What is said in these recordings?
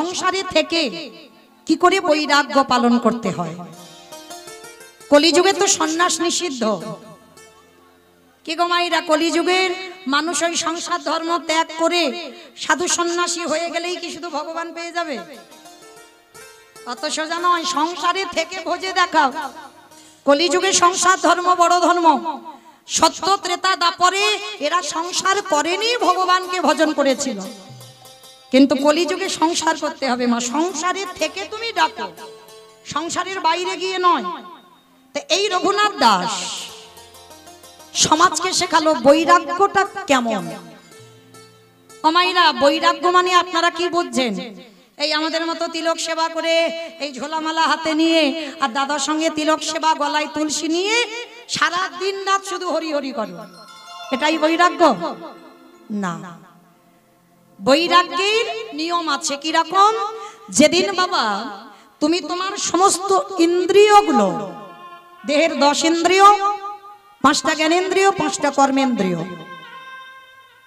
সংসারে থেকে কি করে বৈরাগ্য পালন করতে হয়। কলিযুগে তো সন্ন্যাস নিষিদ্ধ। কি গো মায়েরা, কলিযুগের মানুষ ওই সংসার ধর্ম ত্যাগ করে সাধু সন্ন্যাসী হয়ে গেলেই কি শুধু ভগবান পেয়ে যাবে? অত সোজা নয়। সংসারে থেকে ভোজে দেখাও। কলিযুগে সংসার ধর্ম বড় ধর্ম। সত্য ত্রেতা দাপরে এরা সংসার করেনি, ভগবানকে ভজন করেছিল। কিন্তু কলিযুগে সংসার করতে হবে মা। সংসারের থেকে তুমি ডাকো, সংসারের বাইরে গিয়ে নয়। তো এই রঘুনাথ দাস সমাজকে শেখালো বৈরাগ্যটা কেমন। অমাইরা, বৈরাগ্য মানে আপনারা কি বুঝছেন? এই আমাদের মতো তিলক সেবা করে এই ঝোলামালা হাতে নিয়ে আর দাদার সঙ্গে তিলক সেবা, গলায় তুলসী নিয়ে সারা দিন রাত শুধু হরি হরি করো, এটাই বৈরাগ্য না। বৈরাগ্যের নিয়ম আছে। কিরকম? যেদিন বাবা তুমি তোমার সমস্ত ইন্দ্রিয়গুলো, দেহের 10 ইন্দ্রিয়, 5টা জ্ঞানেন্দ্রিয়, 5টা কর্মেন্দ্রিয়,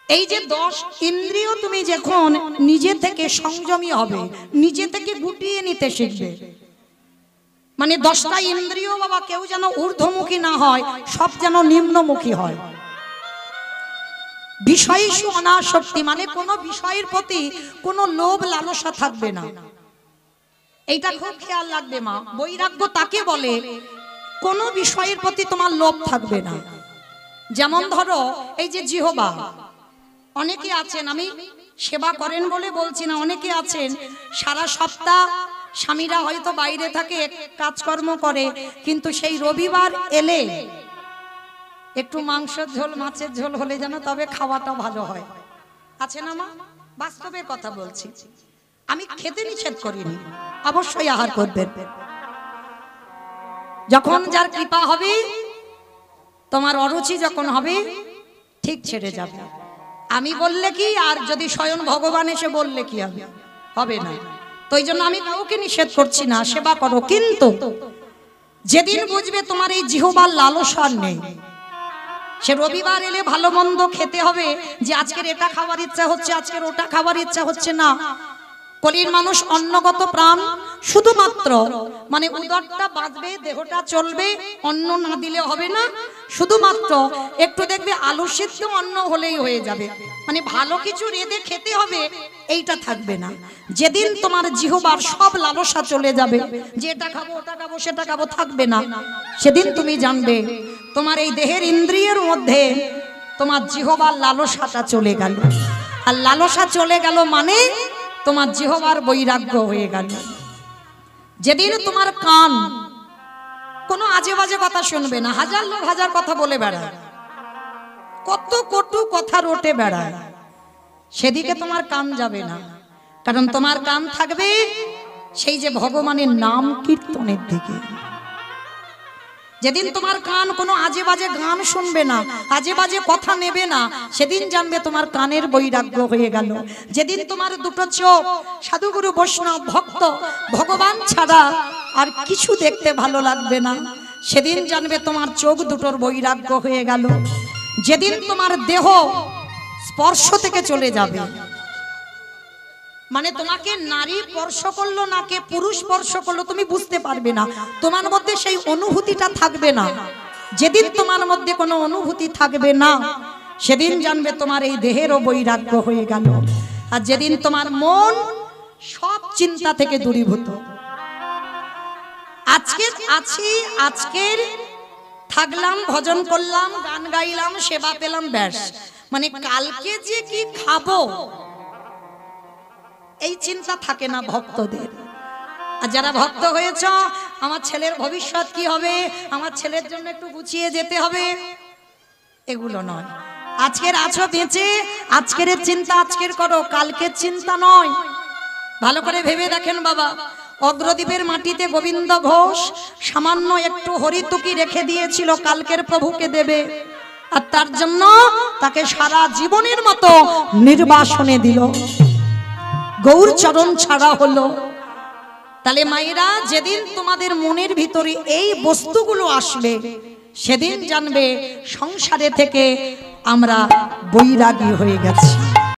এই যে 10 ইন্দ্রিয় তুমি যখন নিজে থেকে সংযমী হবে, নিজে থেকে গুটিয়ে নিতে শিখবে। মানে 10টা ইন্দ্রিয় বাবা কেউ যেন ঊর্ধ্বমুখী না হয়, সব যেন নিম্নমুখী হয়। বিষয়সু অনাসক্তি মানে কোন বিষয়ের প্রতি কোন লোভ লালসা থাকবে না। এইটা খুব খেয়াল রাখবে মা। বৈরাগ্য তাকে বলে কোন বিষয়ের প্রতি তোমার লোভ থাকবে না। যেমন ধরো এই যে জিহ্বা, অনেকে আছেন, আমি সেবা করেন বলে বলছি না, অনেকে আছেন সারা সপ্তাহ স্বামীরা হয়তো বাইরে থাকে, কাজকর্ম করে, কিন্তু সেই রবিবার এলে একটু মাংসের ঝোল, মাছের ঝোল হলে যেন তবে খাওয়াটা ভালো হয়। আছে না মা? বাস্তবের কথা বলছি। আমি খেতে নিষেধ করিনি, অবশ্যই আহার করবেন। যখন যার কৃপা হবে, তোমার অরুচি যখন হবে ঠিক ছেড়ে যাবে। আমি বললে কি, আর যদি স্বয়ং ভগবান এসে বললে কি হবে? হবে না। তো এই জন্য আমি কাউকে নিষেধ করছি না, সেবা করো। কিন্তু যেদিন বুঝবে তোমার এই জিহ্বার লালসা নেই, সে রবিবার এলে ভালো মন্দ খেতে হবে, যে আজকের এটা খাবার ইচ্ছা হচ্ছে, আজকের ওটা খাবার ইচ্ছা হচ্ছে না। কলির মানুষ অন্নগত প্রাণ, শুধুমাত্র মানে উদরটা বাঁধবে, দেহটা চলবে, অন্ন না দিলে হবে না। শুধুমাত্র একটু দেখবে আলু সিদ্ধ অন্ন হলেই হয়ে যাবে, মানে ভালো কিছু রেঁধে খেতে হবে, এইটা থাকবে না। যেদিন তোমার জিহ্বার সব লালসা চলে যাবে, যে এটা খাবো, ওটা খাবো, সেটা খাবো, থাকবে না, সেদিন তুমি জানবে তোমার এই দেহের ইন্দ্রিয়ের মধ্যে তোমার জিহ্বার লালসাটা চলে গেল। আর লালসা চলে গেল মানে তোমার জিহ্বার বৈরাগ্য হয়ে গেল। যেদিন তোমার কান কোনো আজে বাজে কথা শুনবে না, হাজার লোক হাজার কথা বলে বেড়ায়, কত কটু কথা রটে বেড়ায়, সেদিকে তোমার কান যাবে না। কারণ তোমার কান থাকবে সেই যে ভগবানের নাম কীর্তনের দিকে। যেদিন তোমার কান কোনো আজে বাজে গান শুনবে না, আজে বাজে কথা নেবে না, সেদিন জানবে তোমার কানের বৈরাগ্য হয়ে গেল। যেদিন তোমার দুটো চোখ সাধুগুরু বৈষ্ণব ভক্ত ভগবান ছাড়া আর কিছু দেখতে ভালো লাগবে না, সেদিন জানবে তোমার চোখ দুটোর বৈরাগ্য হয়ে গেল। যেদিন তোমার দেহ স্পর্শ থেকে চলে যাবে, মানে তোমাকে নারী স্পর্শ করলো, নাকে পুরুষ স্পর্শ করলো, তুমি বুঝতে পারবে না, তোমার মধ্যে সেই অনুভূতিটা থাকবে না। যেদিন তোমার মধ্যে কোনো অনুভূতি থাকবে না, সেদিন জানবে তোমার এই দেহেরও বৈরাগ্য হয়ে গেল। আর যেদিন তোমার মন সব চিন্তা থেকে দূরীভূত, আজকে আছি, আজকের থাকলাম, ভজন করলাম, গান গাইলাম, সেবা পেলাম, ব্যাস, মানে কালকে যে কি খাবো এই চিন্তা থাকে না ভক্তদের। আর যারা ভক্ত হয়েছ, আমার ছেলের ভবিষ্যৎ কি হবে, আমার ছেলের জন্য একটু গুছিয়ে যেতে হবে, এগুলো নয়। আজকের আছো বেঁচে, আজকের চিন্তা আজকের করো, কালকের চিন্তা নয়। ভালো করে ভেবে দেখেন বাবা, অগ্রদ্বীপের মাটিতে গোবিন্দ ঘোষ সামান্য একটু হরিতুকি রেখে দিয়েছিল, কালকের প্রভুকে দেবে, আর তার জন্য তাকে সারা জীবনের মতো নির্বাসনে দিল, গৌর চরণ ছাড়া হলো। তাহলে মায়েরা, যেদিন তোমাদের মনের ভিতরে এই বস্তুগুলো আসবে, সেদিন জানবে সংসারে থেকে আমরা বৈরাগী হয়ে গেছি।